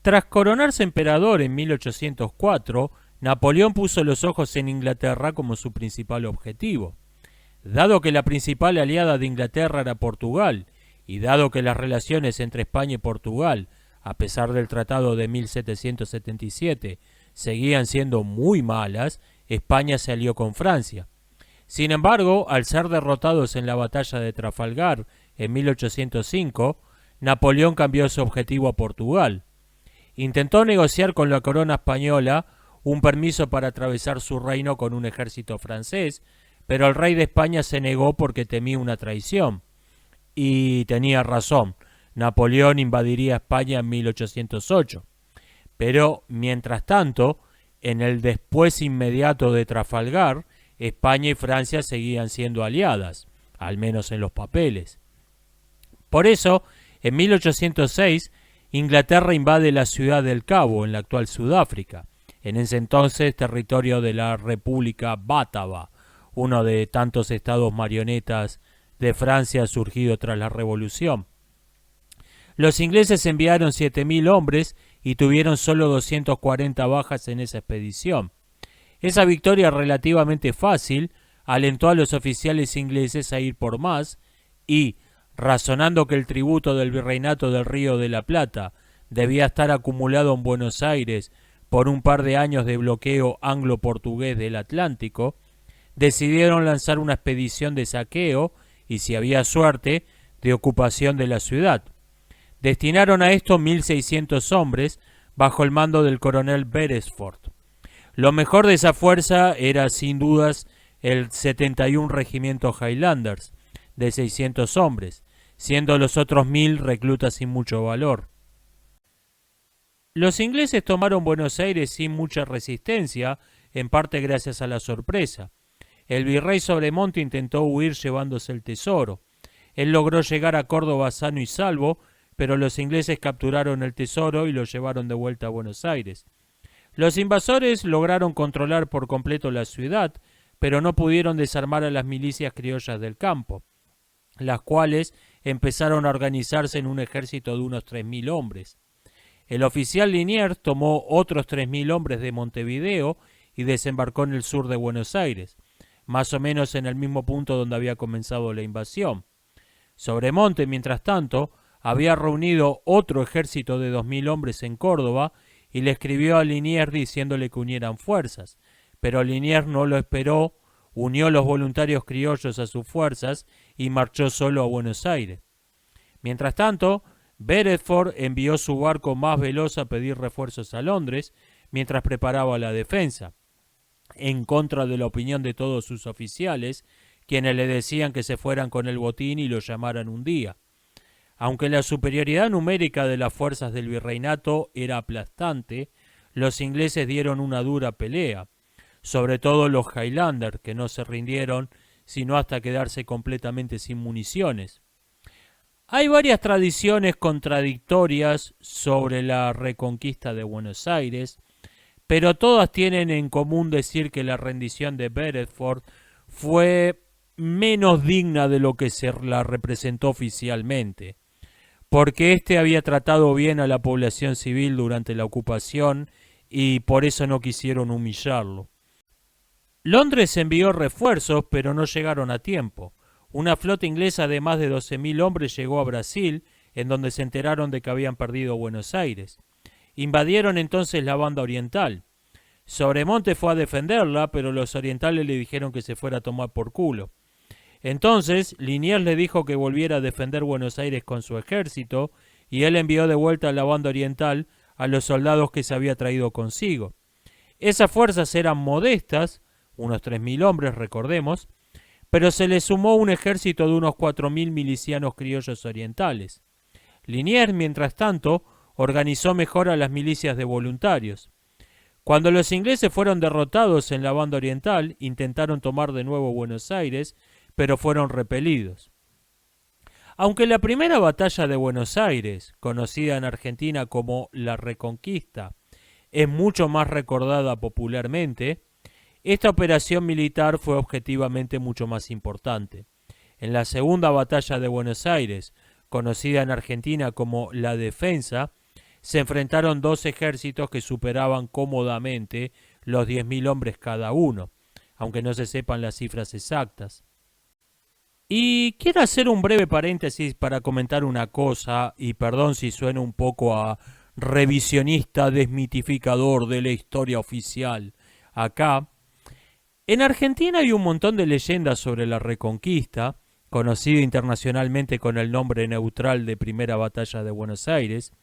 Tras coronarse emperador en 1804, Napoleón puso los ojos en Inglaterra como su principal objetivo. Dado que la principal aliada de Inglaterra era Portugal, y dado que las relaciones entre España y Portugal, a pesar del Tratado de 1777, seguían siendo muy malas, España se alió con Francia. Sin embargo, al ser derrotados en la batalla de Trafalgar en 1805, Napoleón cambió su objetivo a Portugal. Intentó negociar con la corona española un permiso para atravesar su reino con un ejército francés, pero el rey de España se negó porque temía una traición. Y tenía razón, Napoleón invadiría España en 1808. Pero, mientras tanto, en el después inmediato de Trafalgar, España y Francia seguían siendo aliadas, al menos en los papeles. Por eso, en 1806, Inglaterra invade la ciudad del Cabo, en la actual Sudáfrica, en ese entonces territorio de la República Bátava, uno de tantos estados marionetas de Francia surgido tras la Revolución. Los ingleses enviaron 7.000 hombres y tuvieron solo 240 bajas en esa expedición. Esa victoria relativamente fácil alentó a los oficiales ingleses a ir por más y, razonando que el tributo del virreinato del Río de la Plata debía estar acumulado en Buenos Aires por un par de años de bloqueo anglo-portugués del Atlántico, decidieron lanzar una expedición de saqueo y, si había suerte, de ocupación de la ciudad. Destinaron a esto 1.600 hombres bajo el mando del coronel Beresford. Lo mejor de esa fuerza era sin dudas el 71 Regimiento Highlanders, de 600 hombres, siendo los otros 1.000 reclutas sin mucho valor. Los ingleses tomaron Buenos Aires sin mucha resistencia, en parte gracias a la sorpresa. El virrey Sobremonte intentó huir llevándose el tesoro. Él logró llegar a Córdoba sano y salvo, pero los ingleses capturaron el tesoro y lo llevaron de vuelta a Buenos Aires. Los invasores lograron controlar por completo la ciudad, pero no pudieron desarmar a las milicias criollas del campo, las cuales empezaron a organizarse en un ejército de unos 3.000 hombres. El oficial Liniers tomó otros 3.000 hombres de Montevideo y desembarcó en el sur de Buenos Aires, más o menos en el mismo punto donde había comenzado la invasión. Sobremonte, mientras tanto, había reunido otro ejército de 2.000 hombres en Córdoba y le escribió a Liniers diciéndole que unieran fuerzas, pero Liniers no lo esperó, unió los voluntarios criollos a sus fuerzas y marchó solo a Buenos Aires. Mientras tanto, Beresford envió su barco más veloz a pedir refuerzos a Londres mientras preparaba la defensa, en contra de la opinión de todos sus oficiales, quienes le decían que se fueran con el botín y lo llamaran un día. Aunque la superioridad numérica de las fuerzas del virreinato era aplastante, los ingleses dieron una dura pelea, sobre todo los Highlanders, que no se rindieron sino hasta quedarse completamente sin municiones. Hay varias tradiciones contradictorias sobre la reconquista de Buenos Aires, pero todas tienen en común decir que la rendición de Beresford fue menos digna de lo que se la representó oficialmente, porque éste había tratado bien a la población civil durante la ocupación y por eso no quisieron humillarlo. Londres envió refuerzos, pero no llegaron a tiempo. Una flota inglesa de más de 12.000 hombres llegó a Brasil, en donde se enteraron de que habían perdido Buenos Aires. Invadieron entonces la banda oriental. Sobremonte fue a defenderla, pero los orientales le dijeron que se fuera a tomar por culo. Entonces, Liniers le dijo que volviera a defender Buenos Aires con su ejército, y él envió de vuelta a la banda oriental a los soldados que se había traído consigo. Esas fuerzas eran modestas, unos 3.000 hombres, recordemos, pero se le sumó un ejército de unos 4.000 milicianos criollos orientales. Liniers, mientras tanto, organizó mejor a las milicias de voluntarios. Cuando los ingleses fueron derrotados en la banda oriental, intentaron tomar de nuevo Buenos Aires, pero fueron repelidos. Aunque la primera batalla de Buenos Aires, conocida en Argentina como la Reconquista, es mucho más recordada popularmente, esta operación militar fue objetivamente mucho más importante. En la segunda batalla de Buenos Aires, conocida en Argentina como la Defensa, se enfrentaron dos ejércitos que superaban cómodamente los 10.000 hombres cada uno, aunque no se sepan las cifras exactas. Y quiero hacer un breve paréntesis para comentar una cosa, y perdón si suena un poco a revisionista desmitificador de la historia oficial. Acá, en Argentina hay un montón de leyendas sobre la Reconquista, conocida internacionalmente con el nombre neutral de Primera Batalla de Buenos Aires,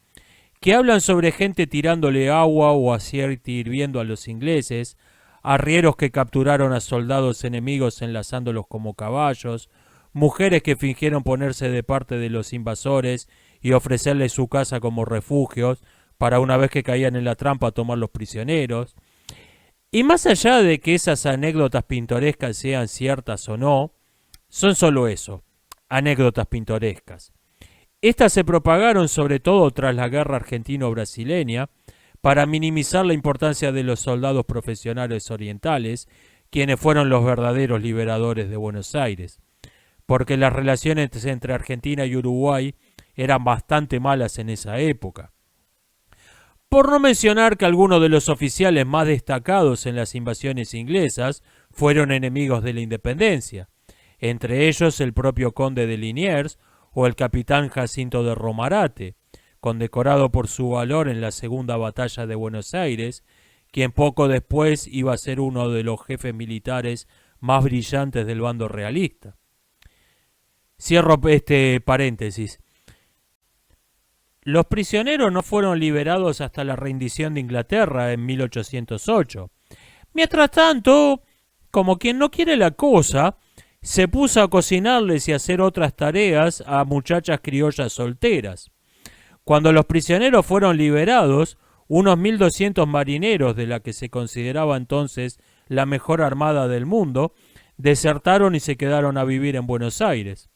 que hablan sobre gente tirándole agua o aceite hirviendo a los ingleses, arrieros que capturaron a soldados enemigos enlazándolos como caballos, mujeres que fingieron ponerse de parte de los invasores y ofrecerles su casa como refugios para una vez que caían en la trampa tomar los prisioneros. Y más allá de que esas anécdotas pintorescas sean ciertas o no, son solo eso, anécdotas pintorescas. Estas se propagaron sobre todo tras la guerra argentino-brasileña para minimizar la importancia de los soldados profesionales orientales, quienes fueron los verdaderos liberadores de Buenos Aires, porque las relaciones entre Argentina y Uruguay eran bastante malas en esa época. Por no mencionar que algunos de los oficiales más destacados en las invasiones inglesas fueron enemigos de la independencia, entre ellos el propio conde de Liniers o el capitán Jacinto de Romarate, condecorado por su valor en la Segunda Batalla de Buenos Aires, quien poco después iba a ser uno de los jefes militares más brillantes del bando realista. Cierro este paréntesis. Los prisioneros no fueron liberados hasta la rendición de Inglaterra en 1808. Mientras tanto, como quien no quiere la cosa, se puso a cocinarles y hacer otras tareas a muchachas criollas solteras. Cuando los prisioneros fueron liberados, unos 1.200 marineros de la que se consideraba entonces la mejor armada del mundo, desertaron y se quedaron a vivir en Buenos Aires.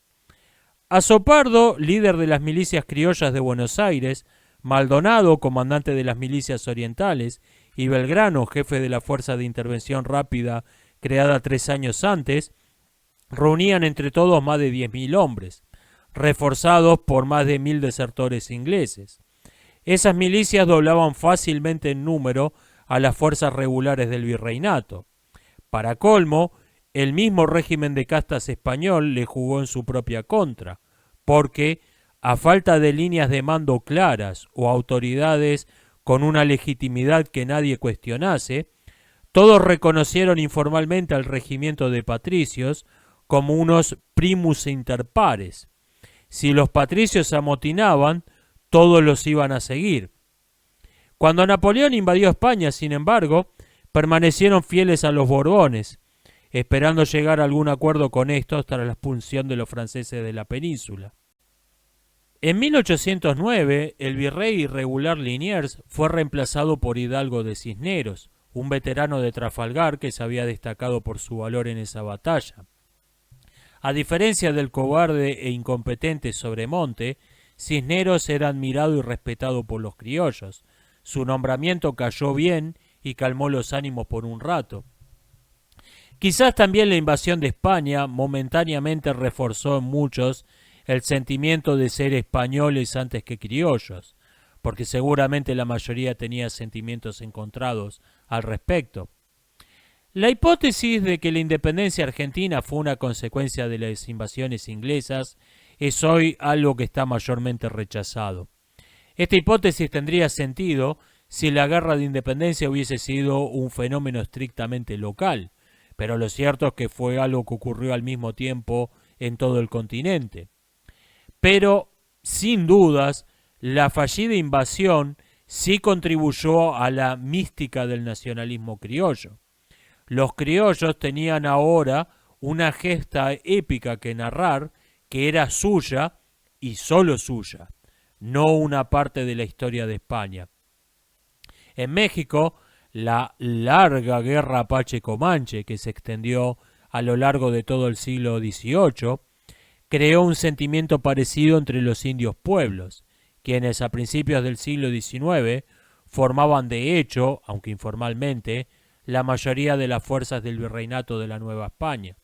Azopardo, líder de las milicias criollas de Buenos Aires, Maldonado, comandante de las milicias orientales, y Belgrano, jefe de la Fuerza de Intervención Rápida creada 3 años antes, reunían entre todos más de 10.000 hombres, reforzados por más de 1.000 desertores ingleses. Esas milicias doblaban fácilmente en número a las fuerzas regulares del virreinato. Para colmo, el mismo régimen de castas español le jugó en su propia contra, porque, a falta de líneas de mando claras o autoridades con una legitimidad que nadie cuestionase, todos reconocieron informalmente al regimiento de patricios como unos primus inter pares. Si los patricios se amotinaban, todos los iban a seguir. Cuando Napoleón invadió España, sin embargo, permanecieron fieles a los Borbones, esperando llegar a algún acuerdo con estos tras la expulsión de los franceses de la península. En 1809, el virrey irregular Liniers fue reemplazado por Hidalgo de Cisneros, un veterano de Trafalgar que se había destacado por su valor en esa batalla. A diferencia del cobarde e incompetente Sobremonte, Cisneros era admirado y respetado por los criollos. Su nombramiento cayó bien y calmó los ánimos por un rato. Quizás también la invasión de España momentáneamente reforzó en muchos el sentimiento de ser españoles antes que criollos, porque seguramente la mayoría tenía sentimientos encontrados al respecto. La hipótesis de que la independencia argentina fue una consecuencia de las invasiones inglesas es hoy algo que está mayormente rechazado. Esta hipótesis tendría sentido si la guerra de independencia hubiese sido un fenómeno estrictamente local, pero lo cierto es que fue algo que ocurrió al mismo tiempo en todo el continente. Pero, sin dudas, la fallida invasión sí contribuyó a la mística del nacionalismo criollo. Los criollos tenían ahora una gesta épica que narrar que era suya y solo suya, no una parte de la historia de España. En México, la larga guerra Apache-Comanche, que se extendió a lo largo de todo el siglo XVIII, creó un sentimiento parecido entre los indios pueblos, quienes a principios del siglo XIX formaban de hecho, aunque informalmente, la mayoría de las fuerzas del virreinato de la Nueva España.